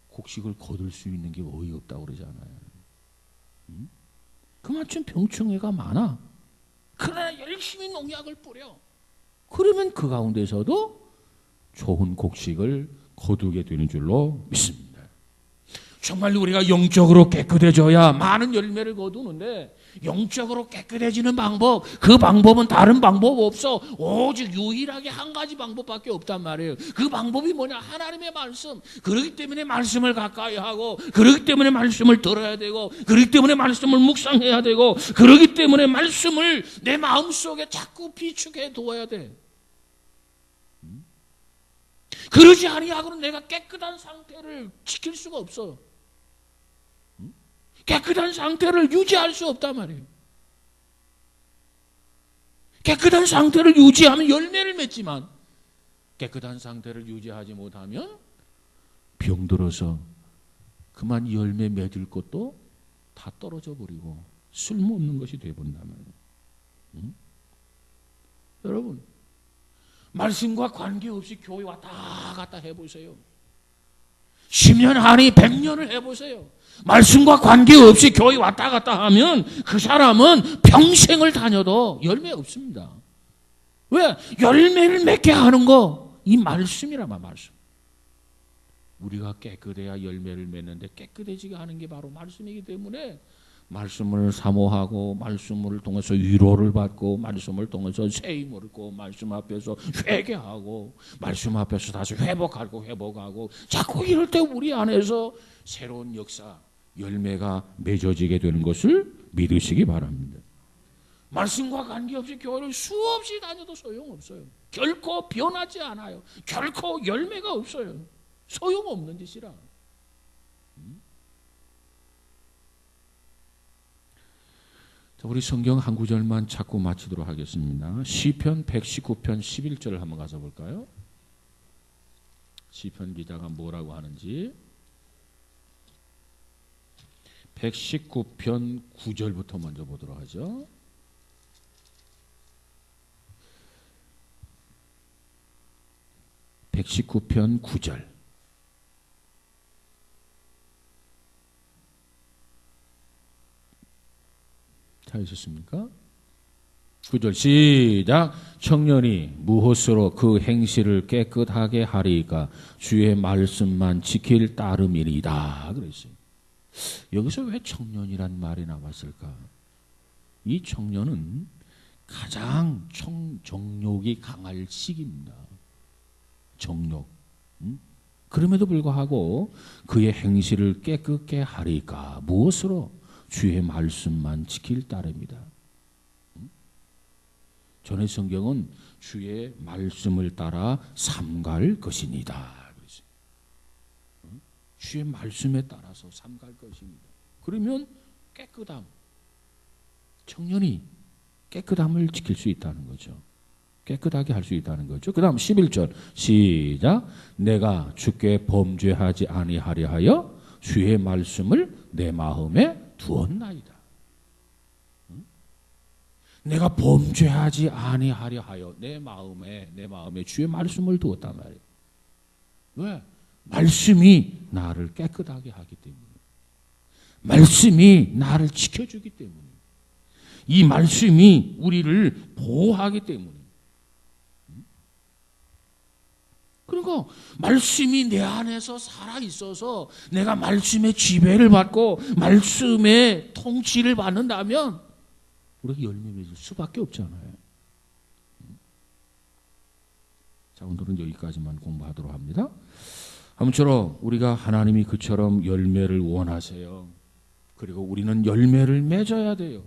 곡식을 거둘 수 있는 게 거의 없다고 그러잖아요. 그만큼 병충해가 많아. 그러나 열심히 농약을 뿌려. 그러면 그 가운데서도 좋은 곡식을 거두게 되는 줄로 믿습니다. 정말 우리가 영적으로 깨끗해져야 많은 열매를 거두는데, 영적으로 깨끗해지는 방법, 그 방법은 다른 방법 없어. 오직 유일하게 한 가지 방법밖에 없단 말이에요. 그 방법이 뭐냐? 하나님의 말씀. 그렇기 때문에 말씀을 가까이 하고, 그렇기 때문에 말씀을 들어야 되고, 그렇기 때문에 말씀을 묵상해야 되고, 그렇기 때문에 말씀을 내 마음속에 자꾸 비축해 두어야 돼. 그러지 아니하고는 내가 깨끗한 상태를 지킬 수가 없어. 깨끗한 상태를 유지할 수 없단 말이에요. 깨끗한 상태를 유지하면 열매를 맺지만, 깨끗한 상태를 유지하지 못하면 병들어서 그만 열매 맺을 것도 다 떨어져 버리고 쓸모없는 것이 되어버린단 말이에요. 여러분, 말씀과 관계없이 교회 왔다 갔다 해보세요. 10년 아니 100년을 해보세요. 말씀과 관계없이 교회 왔다 갔다 하면 그 사람은 평생을 다녀도 열매 없습니다. 왜? 열매를 맺게 하는 거, 이 말씀이란 말씀. 우리가 깨끗해야 열매를 맺는데 깨끗해지게 하는 게 바로 말씀이기 때문에 말씀을 사모하고 말씀을 통해서 위로를 받고 말씀을 통해서 세임을 얻고 말씀 앞에서 회개하고 말씀 앞에서 다시 회복하고 자꾸 이럴 때 우리 안에서 새로운 역사, 열매가 맺어지게 되는 것을 믿으시기 바랍니다. 말씀과 관계없이 교회를 수없이 다녀도 소용없어요. 결코 변하지 않아요. 결코 열매가 없어요. 소용없는 짓이라. 우리 성경 한 구절만 찾고 마치도록 하겠습니다. 시편 119편 11절을 한번 가서 볼까요? 시편 기자가 뭐라고 하는지. 119편 9절부터 먼저 보도록 하죠. (119편) 9절. 있었습니까? 9절 시작. 청년이 무엇으로 그 행실을 깨끗하게 하리까? 주의 말씀만 지킬 따름이니이다 그랬어요. 여기서 왜 청년이란 말이 나왔을까? 이 청년은 가장 정욕이 강할 시기입니다. 정욕. 그럼에도 불구하고 그의 행실을 깨끗게 하리까? 무엇으로? 주의 말씀만 지킬 따름이다. 전의 성경은 주의 말씀을 따라 삼갈 것이니다. 주의 말씀에 따라서 삼갈 것입니다. 그러면 깨끗함, 청년이 깨끗함을 지킬 수 있다는 거죠. 깨끗하게 할 수 있다는 거죠. 그 다음 11절 시작. 내가 주께 범죄하지 아니하려 하여 주의 말씀을 내 마음에 두었나이다. 내가 범죄하지 아니하려 하여 내 마음에 주의 말씀을 두었단 말이에요. 왜? 말씀이 나를 깨끗하게 하기 때문에, 말씀이 나를 지켜주기 때문에, 이 말씀이 우리를 보호하기 때문에. 그러니까 말씀이 내 안에서 살아있어서 내가 말씀의 지배를 받고 말씀의 통치를 받는다면 우리가 열매 맺을 수밖에 없잖아요. 자, 오늘은 여기까지만 공부하도록 합니다. 아무쪼록 우리가 하나님이 그처럼 열매를 원하세요. 그리고 우리는 열매를 맺어야 돼요.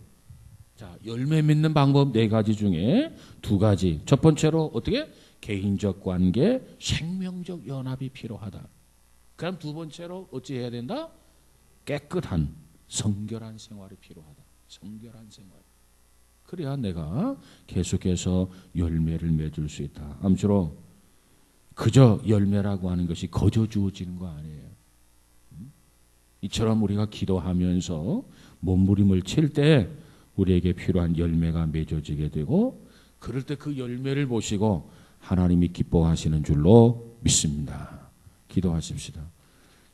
자, 열매 맺는 방법 4가지 중에 2가지. 첫 번째로 어떻게? 개인적 관계, 생명적 연합이 필요하다. 그럼 2번째로 어찌 해야 된다? 깨끗한, 성결한 생활이 필요하다. 성결한 생활. 그래야 내가 계속해서 열매를 맺을 수 있다. 아무쪼록 그저 열매라고 하는 것이 거저 주어지는 거 아니에요. 이처럼 우리가 기도하면서 몸부림을 칠 때 우리에게 필요한 열매가 맺어지게 되고, 그럴 때 그 열매를 보시고 하나님이 기뻐하시는 줄로 믿습니다. 기도하십시다.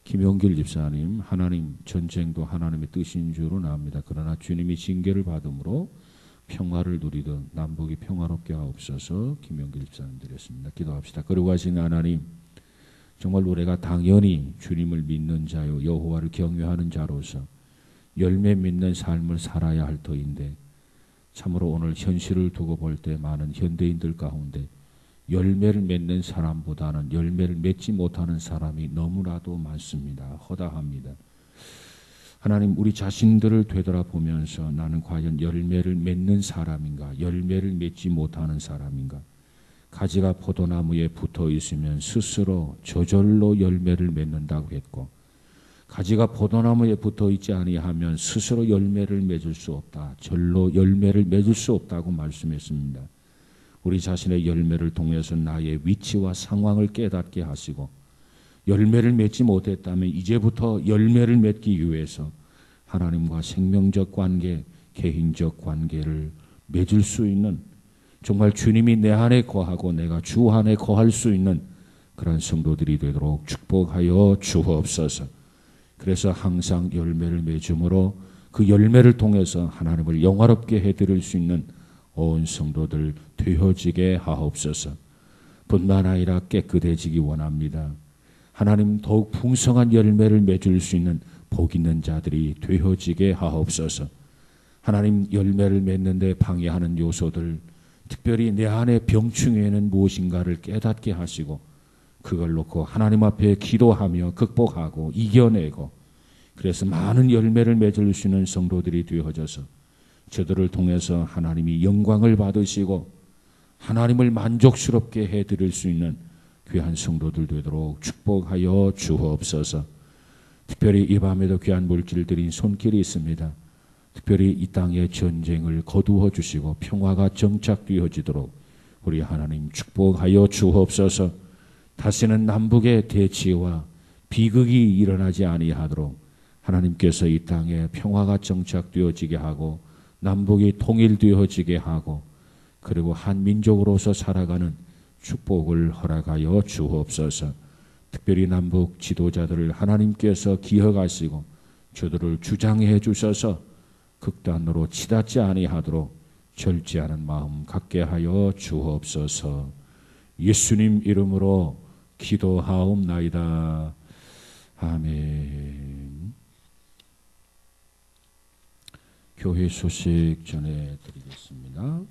김용길 집사님, 하나님 전쟁도 하나님의 뜻인 줄은 압니다. 그러나 주님이 징계를 받음으로 평화를 누리듯 남북이 평화롭게 하옵소서. 김용길 집사님 드렸습니다. 기도합시다. 그러고 하신 하나님, 정말 우리가 당연히 주님을 믿는 자요 여호와를 경외하는 자로서 열매 맺는 삶을 살아야 할 터인데, 참으로 오늘 현실을 두고 볼 때 많은 현대인들 가운데 열매를 맺는 사람보다는 열매를 맺지 못하는 사람이 너무나도 많습니다. 허다합니다. 하나님, 우리 자신들을 되돌아보면서 나는 과연 열매를 맺는 사람인가, 열매를 맺지 못하는 사람인가. 가지가 포도나무에 붙어 있으면 스스로 저절로 열매를 맺는다고 했고, 가지가 포도나무에 붙어 있지 아니하면 스스로 열매를 맺을 수 없다. 절로 열매를 맺을 수 없다고 말씀했습니다. 우리 자신의 열매를 통해서 나의 위치와 상황을 깨닫게 하시고, 열매를 맺지 못했다면 이제부터 열매를 맺기 위해서 하나님과 생명적 관계, 개인적 관계를 맺을 수 있는, 정말 주님이 내 안에 거하고 내가 주 안에 거할 수 있는 그런 성도들이 되도록 축복하여 주옵소서. 그래서 항상 열매를 맺음으로 그 열매를 통해서 하나님을 영화롭게 해드릴 수 있는 온 성도들 되어지게 하옵소서. 뿐만 아니라 깨끗해지기 원합니다. 하나님, 더욱 풍성한 열매를 맺을 수 있는 복 있는 자들이 되어지게 하옵소서. 하나님, 열매를 맺는데 방해하는 요소들, 특별히 내 안에 병충해는 무엇인가를 깨닫게 하시고 그걸 놓고 하나님 앞에 기도하며 극복하고 이겨내고, 그래서 많은 열매를 맺을 수 있는 성도들이 되어져서 저들을 통해서 하나님이 영광을 받으시고 하나님을 만족스럽게 해드릴 수 있는 귀한 성도들 되도록 축복하여 주옵소서. 특별히 이 밤에도 귀한 물질들인 손길이 있습니다. 특별히 이 땅의 전쟁을 거두어 주시고 평화가 정착되어지도록 우리 하나님 축복하여 주옵소서. 다시는 남북의 대치와 비극이 일어나지 아니하도록 하나님께서 이 땅에 평화가 정착되어지게 하고 남북이 통일되어지게 하고 그리고 한 민족으로서 살아가는 축복을 허락하여 주옵소서. 특별히 남북 지도자들을 하나님께서 기억하시고 저들을 주장해 주셔서 극단으로 치닫지 아니하도록 절제하는 마음 갖게 하여 주옵소서. 예수님 이름으로 기도하옵나이다. 아멘. 교회 소식 전해드리겠습니다.